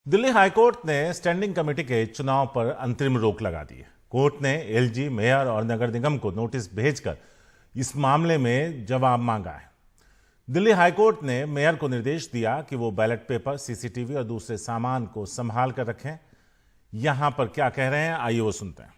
Delhi high court ने standing committee के चुनाव पर अंतरिम रोक लगा दी है। कोर्ट ने एलजी, मेयर और नगर निगम को नोटिस भेजकर इस मामले में जवाब मांगा है। दिल्ली हाईकोर्ट ने मेयर को निर्देश दिया कि वो बैलेट पेपर, सीसीटीवी और दूसरे सामान को संभाल कर रखें। यहां पर क्या कह रहे हैं, आइए वो सुनते हैं।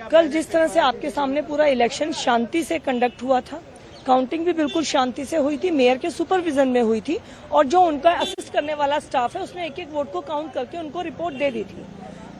कल जिस तरह से आपके सामने पूरा इलेक्शन शांति से कंडक्ट हुआ था, काउंटिंग भी बिल्कुल शांति से हुई थी, मेयर के सुपरविजन में हुई थी और जो उनका असिस्ट करने वाला स्टाफ है उसने एक एक वोट को काउंट करके उनको रिपोर्ट दे दी थी।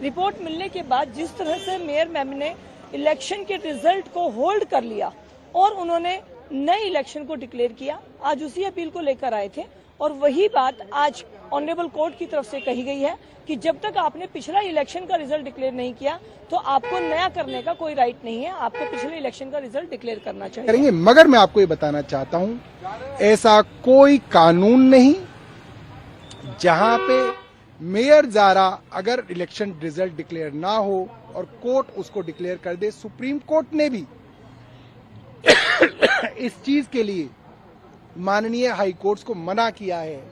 रिपोर्ट मिलने के बाद जिस तरह से मेयर मैम ने इलेक्शन के रिजल्ट को होल्ड कर लिया और उन्होंने नए इलेक्शन को डिक्लेयर किया, आज उसी अपील को लेकर आए थे और वही बात आज ऑनरेबल कोर्ट की तरफ से कही गई है कि जब तक आपने पिछला इलेक्शन का रिजल्ट डिक्लेयर नहीं किया तो आपको नया करने का कोई राइट नहीं है, आपको पिछले इलेक्शन का रिजल्ट डिक्लेयर करना चाहिए। करेंगे, मगर मैं आपको ये बताना चाहता हूं, ऐसा कोई कानून नहीं जहां पे मेयर द्वारा अगर इलेक्शन रिजल्ट डिक्लेयर ना हो और कोर्ट उसको डिक्लेयर कर दे। सुप्रीम कोर्ट ने भी इस चीज के लिए माननीय हाई कोर्ट्स को मना किया है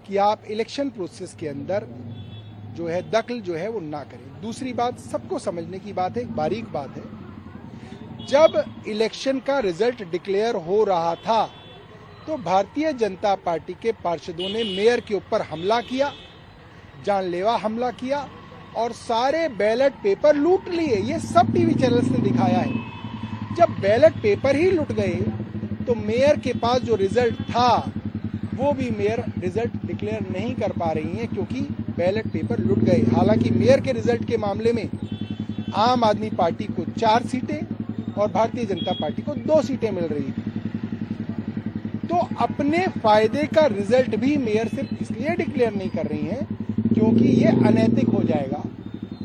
कि आप इलेक्शन प्रोसेस के अंदर जो है दखल जो है वो ना करें। दूसरी बात, सबको समझने की बात है, एक बारीक बात है, जब इलेक्शन का रिजल्ट डिक्लेयर हो रहा था तो भारतीय जनता पार्टी के पार्षदों ने मेयर के ऊपर हमला किया, जानलेवा हमला किया और सारे बैलेट पेपर लूट लिए। ये सब टीवी चैनल्स ने दिखाया है। जब बैलेट पेपर ही लुट गए तो मेयर के पास जो रिजल्ट था वो भी मेयर रिजल्ट डिक्लेयर नहीं कर पा रही हैं क्योंकि बैलेट पेपर लुट गए। हालांकि मेयर के रिजल्ट के मामले में आम आदमी पार्टी को 4 सीटें और भारतीय जनता पार्टी को 2 सीटें मिल रही थी। तो अपने फायदे का रिजल्ट भी मेयर सिर्फ इसलिए डिक्लेयर नहीं कर रही हैं क्योंकि ये अनैतिक हो जाएगा,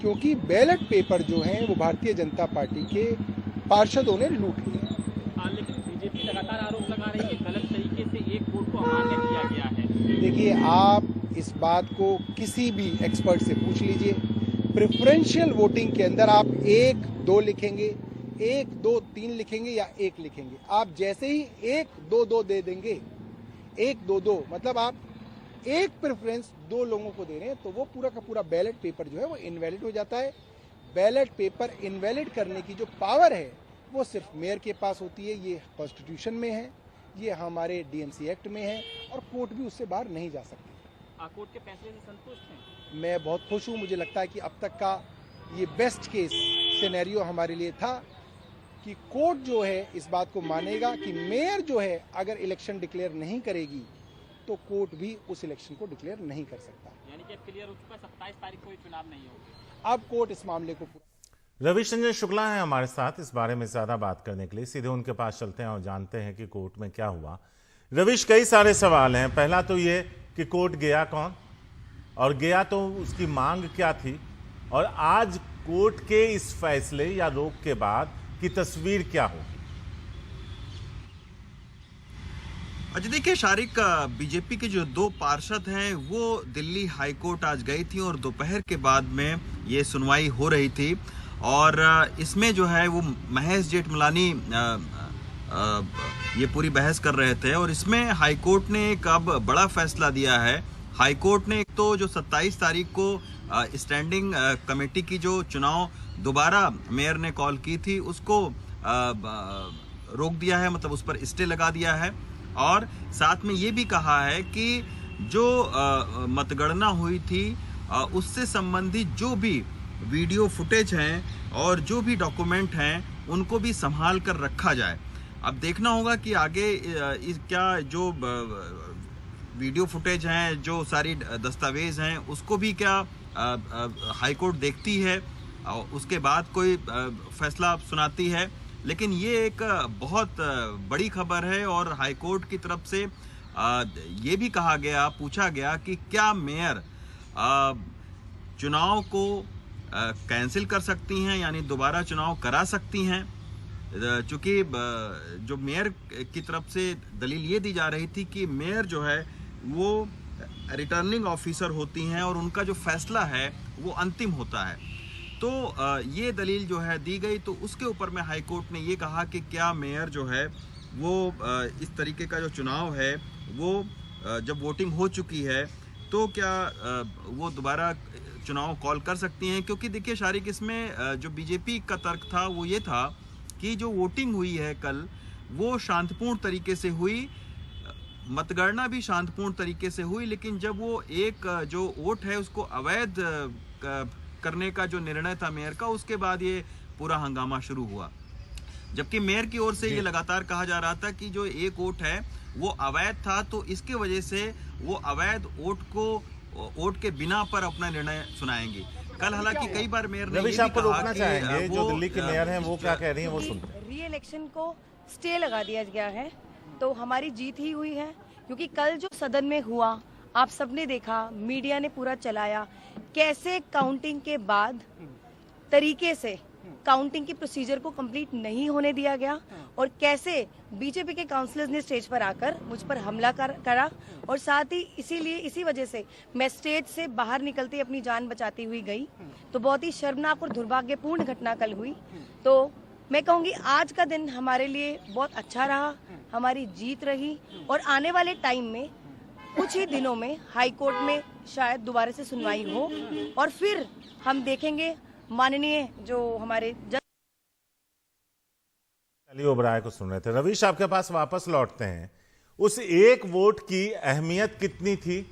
क्योंकि बैलेट पेपर जो हैं वो भारतीय जनता पार्टी के पार्षदों ने लूट लिए। लेकिन बीजेपी लगातार आरोप लगा रही है गलत तरीके से एक वोट को अमान्य किया गया है। देखिए, आप इस बात को किसी भी एक्सपर्ट से पूछ लीजिए। प्रेफरेंशियल वोटिंग के अंदर आप 1, 2 लिखेंगे, 1, 2, 3 लिखेंगे या 1 लिखेंगे। आप जैसे ही 1, 2, 2 दे देंगे, 1, 2, 2 मतलब आप एक प्रेफरेंस 2 लोगों को दे रहे हैं तो वो पूरा का पूरा बैलेट पेपर जो है वो इनवैलिड हो जाता है। बैलेट पेपर इनवैलिड करने की जो पावर है वो सिर्फ मेयर के पास होती है। ये कॉन्स्टिट्यूशन में है, ये हमारे डीएमसी एक्ट में है और कोर्ट भी उससे बाहर नहीं जा सकती। कोर्ट के फैसले से संतुष्ट हैं? मैं बहुत खुश हूँ। मुझे लगता है कि अब तक का ये बेस्ट केस सिनेरियो हमारे लिए था कि कोर्ट जो है इस बात को मानेगा कि मेयर जो है अगर इलेक्शन डिक्लेयर नहीं करेगी तो कोर्ट भी उस इलेक्शन को डिक्लेयर नहीं कर सकता। यानी कि अब क्लियर हो चुका, 27 तारीख को चुनाव नहीं होगा। अब कोर्ट इस मामले को रविश रंजन शुक्ला है हमारे साथ इस बारे में ज्यादा बात करने के लिए। सीधे उनके पास चलते हैं और जानते हैं कि कोर्ट में क्या हुआ। रविश, कई सारे सवाल हैं। पहला तो ये कि कोर्ट गया कौन और गया तो उसकी मांग क्या थी, और आज कोर्ट के इस फैसले या रोक के बाद की तस्वीर क्या होगी? अच्छा, देखिए शारिक, बीजेपी के जो 2 पार्षद हैं वो दिल्ली हाईकोर्ट आज गई थी और दोपहर के बाद में ये सुनवाई हो रही थी और इसमें जो है वो महेश जेठमलानी ये पूरी बहस कर रहे थे और इसमें हाईकोर्ट ने एक अब बड़ा फैसला दिया है। हाईकोर्ट ने एक तो जो 27 तारीख को स्टैंडिंग कमेटी की जो चुनाव दोबारा मेयर ने कॉल की थी उसको रोक दिया है, मतलब उस पर स्टे लगा दिया है और साथ में ये भी कहा है कि जो मतगणना हुई थी उससे संबंधित जो भी वीडियो फुटेज हैं और जो भी डॉक्यूमेंट हैं उनको भी संभाल कर रखा जाए। अब देखना होगा कि आगे क्या जो वीडियो फुटेज हैं, जो सारी दस्तावेज हैं, उसको भी क्या हाई कोर्ट देखती है और उसके बाद कोई फैसला सुनाती है। लेकिन ये एक बहुत बड़ी खबर है और हाई कोर्ट की तरफ से ये भी कहा गया, पूछा गया कि क्या मेयर चुनाव को कैंसिल कर सकती हैं, यानी दोबारा चुनाव करा सकती हैं। चूंकि जो मेयर की तरफ से दलील ये दी जा रही थी कि मेयर जो है वो रिटर्निंग ऑफिसर होती हैं और उनका जो फैसला है वो अंतिम होता है। तो ये दलील जो है दी गई, तो उसके ऊपर में हाई कोर्ट ने ये कहा कि क्या मेयर जो है वो इस तरीके का जो चुनाव है वो जब वोटिंग हो चुकी है तो क्या वो दोबारा चुनाव कॉल कर सकती हैं? क्योंकि देखिए शारिक, इसमें जो बीजेपी का तर्क था वो ये था कि जो वोटिंग हुई है कल वो शांतिपूर्ण तरीके से हुई, मतगणना भी शांतिपूर्ण तरीके से हुई, लेकिन जब वो एक जो वोट है उसको अवैध करने का जो निर्णय था मेयर का, उसके बाद ये पूरा हंगामा शुरू हुआ। जबकि मेयर की ओर से ये लगातार कहा जा रहा था कि जो एक वोट है वो अवैध था, तो इसके वजह से वो अवैध वोट के बिना पर अपना निर्णय सुनाएंगे। कल हालांकि कई बार मेयर ने रविश, ये भी आपको कहा रोकना कि चाहेंगे, वो जो दिल्ली के मेयर हैं वो क्या कह रही हैं वो सुनते हैं। री इलेक्शन को स्टे लगा दिया गया है तो हमारी जीत ही हुई है, क्योंकि कल जो सदन में हुआ आप सबने देखा, मीडिया ने पूरा चलाया, कैसे काउंटिंग के बाद तरीके से काउंटिंग की प्रोसीजर को कंप्लीट नहीं होने दिया गया और कैसे बीजेपी के काउंसलर्स ने स्टेज पर आकर मुझ पर हमला करा और साथ ही इसीलिए इसी वजह से मैं स्टेज से बाहर निकलते अपनी जान बचाती हुई गई। तो बहुत ही शर्मनाक और दुर्भाग्यपूर्ण घटना कल हुई। तो मैं कहूंगी आज का दिन हमारे लिए बहुत अच्छा रहा, हमारी जीत रही और आने वाले टाइम में कुछ ही दिनों में हाई कोर्ट में शायद दोबारा से सुनवाई हो और फिर हम देखेंगे माननीय जो हमारे जज अली ओबराय को सुन रहे थे। रविश, आपके पास वापस लौटते हैं। उस एक वोट की अहमियत कितनी थी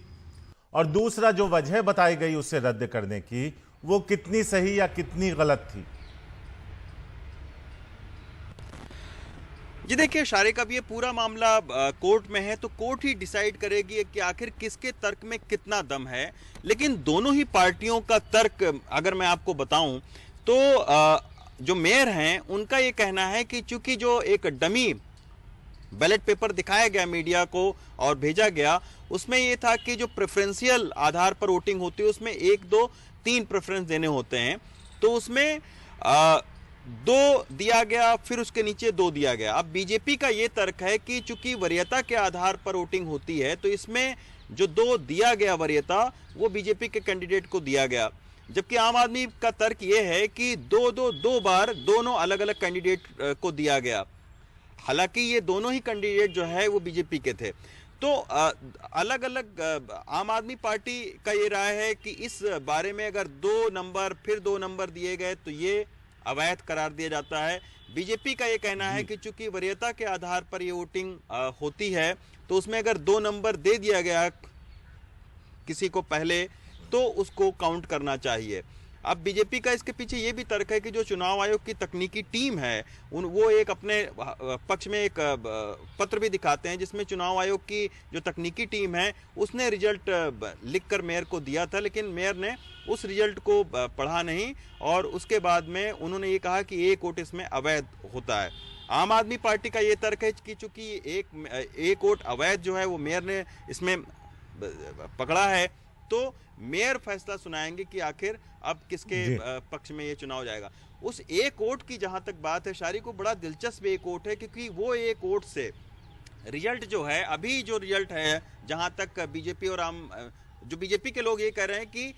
और दूसरा जो वजह बताई गई उसे रद्द करने की, वो कितनी सही या कितनी गलत थी? जी देखिए शारिक, अब ये पूरा मामला कोर्ट में है तो कोर्ट ही डिसाइड करेगी कि आखिर किसके तर्क में कितना दम है। लेकिन दोनों ही पार्टियों का तर्क अगर मैं आपको बताऊं तो जो मेयर हैं उनका ये कहना है कि चूंकि जो एक डमी बैलेट पेपर दिखाया गया मीडिया को और भेजा गया, उसमें ये था कि जो प्रेफरेंशियल आधार पर वोटिंग होती है उसमें 1, 2, 3 प्रेफरेंस देने होते हैं, तो उसमें 2 दिया गया, फिर उसके नीचे 2 दिया गया। अब बीजेपी का ये तर्क है कि चूंकि वरीयता के आधार पर वोटिंग होती है तो इसमें जो 2 दिया गया वरीयता वो बीजेपी के कैंडिडेट को दिया गया, जबकि आम आदमी का तर्क ये है कि 2 बार दोनों अलग अलग कैंडिडेट को दिया गया। हालांकि ये दोनों ही कैंडिडेट जो है वो बीजेपी के थे। तो अलग अलग आम आदमी पार्टी का ये राय है कि इस बारे में अगर 2 नंबर फिर 2 नंबर दिए गए तो ये अवैध करार दिया जाता है। बीजेपी का ये कहना है कि चूंकि वरीयता के आधार पर ये वोटिंग होती है तो उसमें अगर 2 नंबर दे दिया गया किसी को पहले तो उसको काउंट करना चाहिए। अब बीजेपी का इसके पीछे ये भी तर्क है कि जो चुनाव आयोग की तकनीकी टीम है वो एक अपने पक्ष में एक पत्र भी दिखाते हैं जिसमें चुनाव आयोग की जो तकनीकी टीम है उसने रिजल्ट लिखकर मेयर को दिया था, लेकिन मेयर ने उस रिजल्ट को पढ़ा नहीं और उसके बाद में उन्होंने ये कहा कि एक वोट इसमें अवैध होता है। आम आदमी पार्टी का ये तर्क है कि चूंकि एक वोट अवैध जो है वो मेयर ने इसमें पकड़ा है तो मेयर फैसला सुनाएंगे कि आखिर अब किसके पक्ष में ये चुनाव जाएगा। उस एक वोट की जहां तक बात है शारी को, बड़ा दिलचस्प एक वोट है क्योंकि वो एक वोट से रिजल्ट जो है, अभी जो रिजल्ट है जहां तक बीजेपी और जो बीजेपी के लोग ये कह रहे हैं कि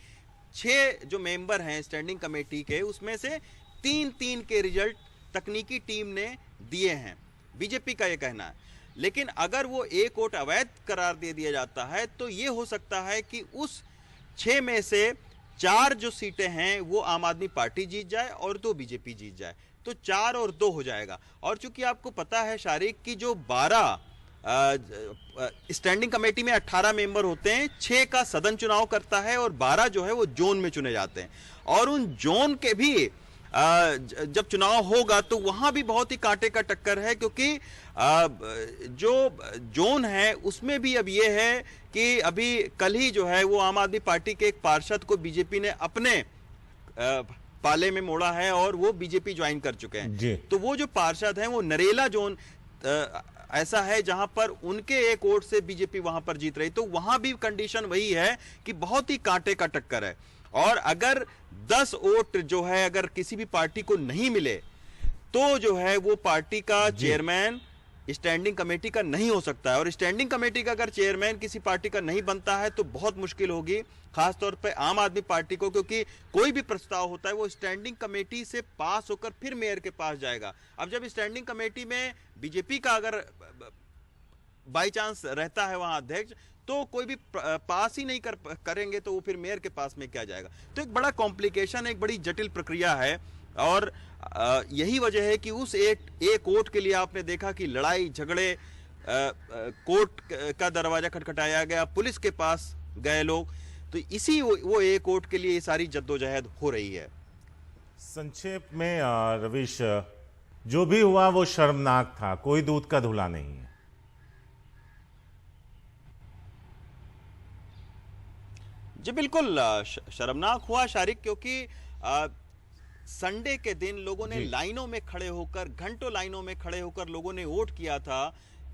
6 जो मेंबर हैं स्टैंडिंग कमेटी के उसमें से 3-3 के रिजल्ट तकनीकी टीम ने दिए हैं, बीजेपी का ये कहना है। लेकिन अगर वो एक वोट अवैध करार दे दिया जाता है तो ये हो सकता है कि उस 6 में से 4 जो सीटें हैं वो आम आदमी पार्टी जीत जाए और 2 बीजेपी जीत जाए, तो 4 और 2 हो जाएगा। और चूंकि आपको पता है शारिक की जो 12 स्टैंडिंग कमेटी में 18 मेंबर होते हैं, 6 का सदन चुनाव करता है और 12 जो है वो जोन में चुने जाते हैं और उन जोन के भी जब चुनाव होगा तो वहां भी बहुत ही कांटे का टक्कर है क्योंकि जो जोन है उसमें भी अब ये है कि अभी कल ही जो है वो आम आदमी पार्टी के एक पार्षद को बीजेपी ने अपने पाले में मोड़ा है और वो बीजेपी ज्वाइन कर चुके हैं। तो वो जो पार्षद हैं वो नरेला जोन ऐसा है जहां पर उनके एक वोट से बीजेपी वहां पर जीत रही, तो वहां भी कंडीशन वही है कि बहुत ही कांटे का टक्कर है और अगर 10 वोट जो है अगर किसी भी पार्टी को नहीं मिले तो जो है वो पार्टी का चेयरमैन स्टैंडिंग कमेटी का नहीं हो सकता है। और स्टैंडिंग कमेटी का अगर चेयरमैन किसी पार्टी का नहीं बनता है तो बहुत मुश्किल होगी, खासतौर पे आम आदमी पार्टी को, क्योंकि कोई भी प्रस्ताव होता है वो स्टैंडिंग कमेटी से पास होकर फिर मेयर के पास जाएगा। अब जब स्टैंडिंग कमेटी में बीजेपी का अगर बाई चांस रहता है वहां अध्यक्ष, तो कोई भी पास ही नहीं करेंगे तो वो फिर मेयर के पास में क्या जाएगा। तो एक बड़ा कॉम्प्लिकेशन, एक बड़ी जटिल प्रक्रिया है। और यही वजह है कि उस एक कोर्ट के लिए आपने देखा कि लड़ाई झगड़े, कोर्ट का दरवाजा खटखटाया गया, पुलिस के पास गए लोग, तो इसी वो एक कोर्ट के लिए ये सारी जद्दोजहद हो रही है। संक्षेप में रवीश, जो भी हुआ वो शर्मनाक था, कोई दूध का धुला नहीं है। जी बिल्कुल शर्मनाक हुआ शारिक, क्योंकि संडे के दिन लोगों ने लाइनों में खड़े होकर, घंटों लाइनों में खड़े होकर लोगों ने वोट किया था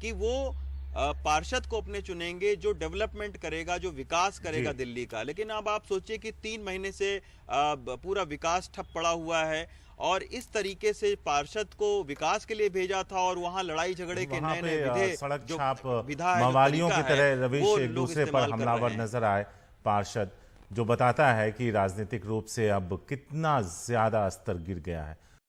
कि वो पार्षद को अपने चुनेंगे जो डेवलपमेंट करेगा, जो विकास करेगा दिल्ली का। लेकिन अब आप सोचिए कि 3 महीने से पूरा विकास ठप पड़ा हुआ है और इस तरीके से पार्षद को विकास के लिए भेजा था और वहां लड़ाई झगड़े के नए सड़क छाप मवालियों की तरह रवीश एक दूसरे पर हमलावर नजर आए पार्षद, जो बताता है कि राजनीतिक रूप से अब कितना ज्यादा स्तर गिर गया है।